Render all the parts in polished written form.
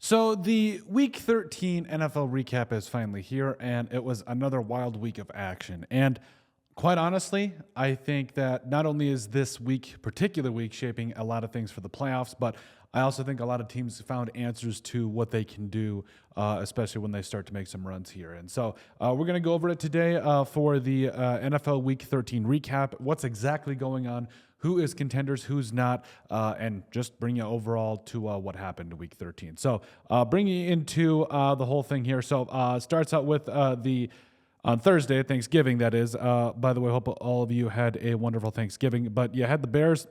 So the Week 13 NFL recap is finally here, and it was another wild week of action. And quite honestly, I think that not only is this particular week, shaping a lot of things for the playoffs, but I also think a lot of teams found answers to what they can do, especially when they start to make some runs here. And so we're going to go over it today for the NFL Week 13 recap. What's exactly going on? Who is contenders, who's not, and just bring you overall to what happened in Week 13. So bringing you into the whole thing here. So starts out with on Thursday, Thanksgiving, that is. By the way, I hope all of you had a wonderful Thanksgiving. But you had the Bears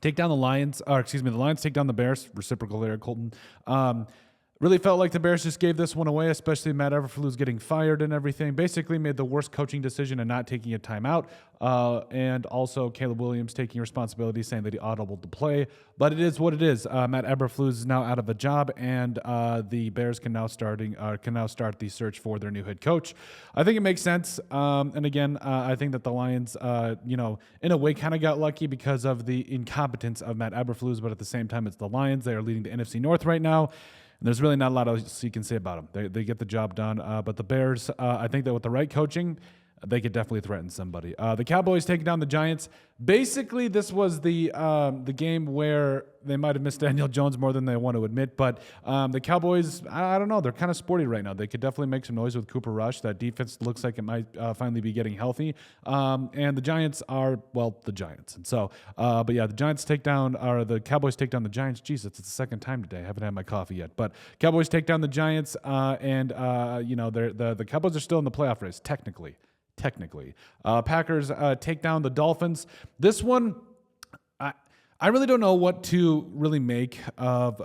take down the Lions, the Lions take down the Bears, reciprocal there, Colton. Really felt like the Bears just gave this one away, especially Matt Eberflus getting fired and everything. Basically made the worst coaching decision and not taking a timeout. And also Caleb Williams taking responsibility, saying that he audibled the play. But it is what it is. Matt Eberflus is now out of a job, and the Bears can now start the search for their new head coach. I think it makes sense. And again, I think that the Lions, in a way, kind of got lucky because of the incompetence of Matt Eberflus. But at the same time, it's the Lions. They are leading the NFC North right now. And there's really not a lot else you can say about them. They get the job done. But the Bears, I think that with the right coaching, they could definitely threaten somebody. The Cowboys taking down the Giants. Basically, this was the game where they might have missed Daniel Jones more than they want to admit. But the Cowboys, I don't know, they're kind of sporty right now. They could definitely make some noise with Cooper Rush. That defense looks like it might finally be getting healthy. And the Giants are, the Giants. And so, but yeah, the Cowboys take down the Giants. Jesus, it's the second time today. I haven't had my coffee yet. But Cowboys take down the Giants, and the Cowboys are still in the playoff race, technically. Packers take down the Dolphins. This one, I really don't know what to really make of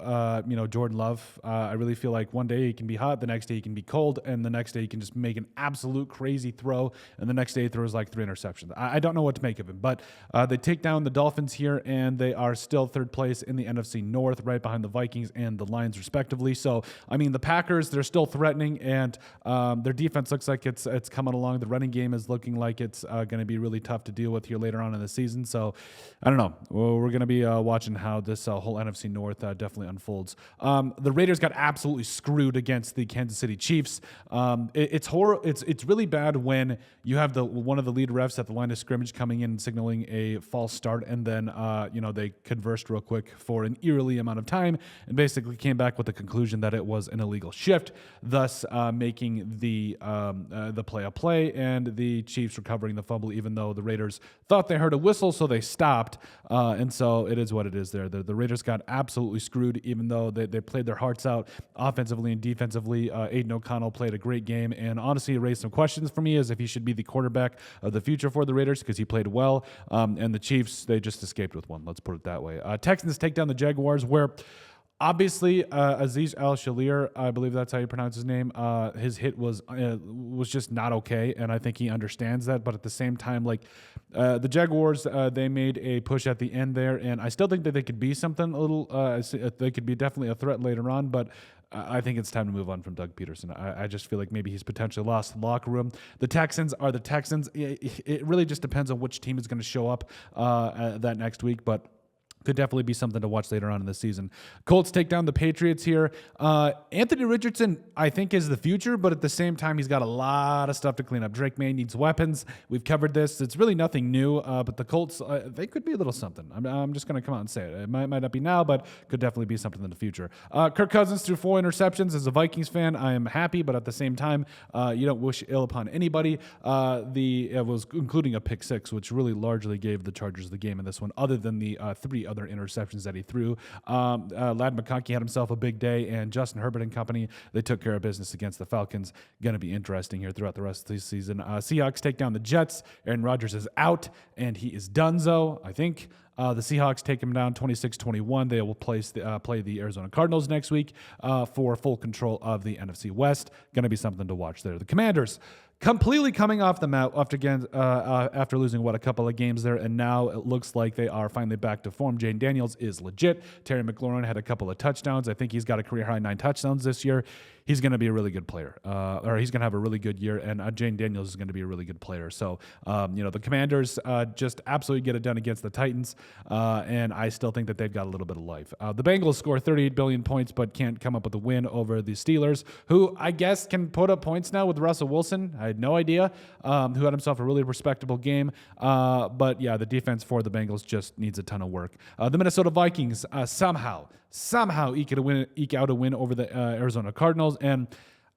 Jordan Love. I really feel like one day he can be hot, the next day he can be cold, and the next day he can just make an absolute crazy throw, and the next day he throws like 3 interceptions. I don't know what to make of him, but they take down the Dolphins here, and they are still third place in the NFC North, right behind the Vikings and the Lions respectively. So, I mean, the Packers, they're still threatening, and their defense looks like it's coming along. The running game is looking like it's going to be really tough to deal with here later on in the season. So, I don't know. We're going to be watching how this whole NFC North definitely unfolds. The Raiders got absolutely screwed against the Kansas City Chiefs. It's really bad when you have one of the lead refs at the line of scrimmage coming in and signaling a false start, and then they conversed real quick for an eerily amount of time and basically came back with the conclusion that it was an illegal shift, thus making the play a play, and the Chiefs recovering the fumble, even though the Raiders thought they heard a whistle, so they stopped. And so it is what it is there. The Raiders got absolutely screwed, even though they played their hearts out offensively and defensively. Aiden O'Connell played a great game, and honestly, it raised some questions for me as if he should be the quarterback of the future for the Raiders because he played well. And the Chiefs, they just escaped with one. Let's put it that way. Texans take down the Jaguars, where obviously, Aziz Al-Shalir, I believe that's how you pronounce his name, his hit was just not okay, and I think he understands that. But at the same time, the Jaguars, they made a push at the end there, and I still think that they could be something a little. They could be definitely a threat later on, but I think it's time to move on from Doug Peterson. I just feel like maybe he's potentially lost the locker room. The Texans are the Texans. It really just depends on which team is going to show up that next week, but could definitely be something to watch later on in the season. Colts take down the Patriots here. Anthony Richardson, I think, is the future, but at the same time, he's got a lot of stuff to clean up. Drake May needs weapons. We've covered this. It's really nothing new, but the Colts, they could be a little something. I'm just going to come out and say it. It might not be now, but could definitely be something in the future. Kirk Cousins threw 4 interceptions. As a Vikings fan, I am happy, but at the same time, you don't wish ill upon anybody. It was including a pick 6, which really largely gave the Chargers the game in this one, other than the 3 other interceptions that he threw. Ladd McConkey had himself a big day, and Justin Herbert and company, they took care of business against the Falcons. Going to be interesting here throughout the rest of the season. Seahawks take down the Jets. Aaron Rodgers is out, and he is donezo, I think. The Seahawks take him down 26-21. They will play the Arizona Cardinals next week for full control of the NFC West. Going to be something to watch there. The Commanders completely coming off the mat after losing a couple of games there, and now it looks like they are finally back to form. Jane Daniels is legit. Terry McLaurin had a couple of touchdowns. I think he's got a career high 9 touchdowns this year. He's going to be a really good player, or he's going to have a really good year, and Jane Daniels is going to be a really good player. So, the Commanders just absolutely get it done against the Titans, and I still think that they've got a little bit of life. The Bengals score 38 billion points, but can't come up with a win over the Steelers, who I guess can put up points now with Russell Wilson. I had no idea, who had himself a really respectable game. But yeah, the defense for the Bengals just needs a ton of work. The Minnesota Vikings somehow eke out a win over the Arizona Cardinals. And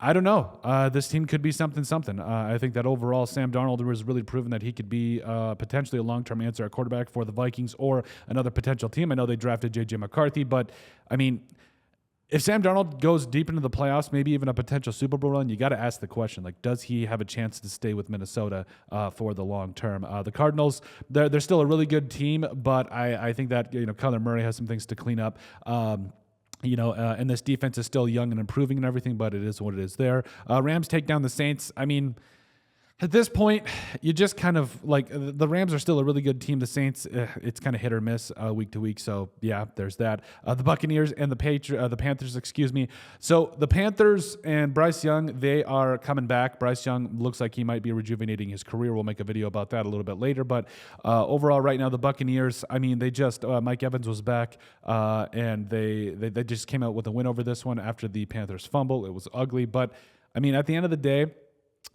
I don't know. This team could be something. I think that overall, Sam Darnold has really proven that he could be potentially a long-term answer at quarterback for the Vikings or another potential team. I know they drafted J.J. McCarthy, but I mean, if Sam Darnold goes deep into the playoffs, maybe even a potential Super Bowl run, you got to ask the question, like, does he have a chance to stay with Minnesota for the long term? The Cardinals, they're still a really good team, but I think that, Kyler Murray has some things to clean up. And this defense is still young and improving and everything, but it is what it is there. Rams take down the Saints. I mean, at this point, you just kind of like the Rams are still a really good team. The Saints, it's kind of hit or miss week to week. So yeah, there's that. The Buccaneers and the Panthers, excuse me. So the Panthers and Bryce Young, they are coming back. Bryce Young looks like he might be rejuvenating his career. We'll make a video about that a little bit later. But overall, right now, the Buccaneers, I mean, they just Mike Evans was back, and they just came out with a win over this one after the Panthers fumble. It was ugly, but I mean, at the end of the day,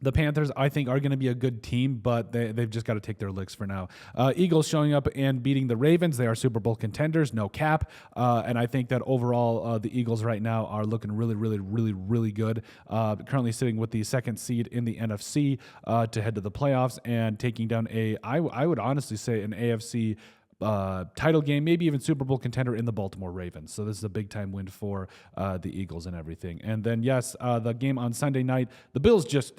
the Panthers, I think, are going to be a good team, but they've just got to take their licks for now. Eagles showing up and beating the Ravens. They are Super Bowl contenders, no cap. And I think that overall, the Eagles right now are looking really, really, really, really good. Currently sitting with the 2nd seed in the NFC to head to the playoffs and taking down I would honestly say an AFC title game, maybe even Super Bowl contender in the Baltimore Ravens. So this is a big time win for the Eagles and everything. And then, yes, the game on Sunday night, the Bills just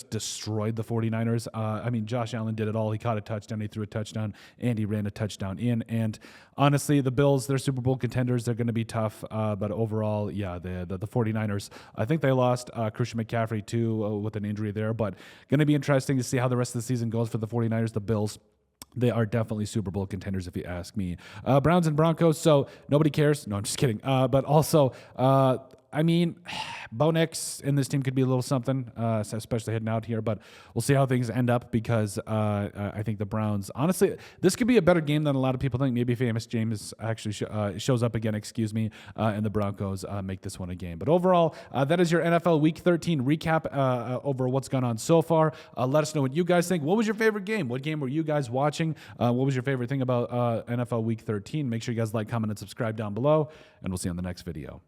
destroyed the 49ers. Josh Allen did it all. He caught a touchdown. He threw a touchdown, and he ran a touchdown in. And honestly, the Bills, they're Super Bowl contenders. They're going to be tough. But overall, yeah, the 49ers, I think they lost Christian McCaffrey too with an injury there. But going to be interesting to see how the rest of the season goes for the 49ers. The Bills, they are definitely Super Bowl contenders, if you ask me. Browns and Broncos, so nobody cares. No, I'm just kidding. But also, Bo Nix in this team could be a little something, especially heading out here. But we'll see how things end up because I think the Browns, honestly, this could be a better game than a lot of people think. Maybe Famous James actually shows up again, and the Broncos make this one a game. But overall, that is your NFL Week 13 recap over what's gone on so far. Let us know what you guys think. What was your favorite game? What game were you guys watching? What was your favorite thing about NFL Week 13? Make sure you guys like, comment, and subscribe down below, and we'll see you on the next video.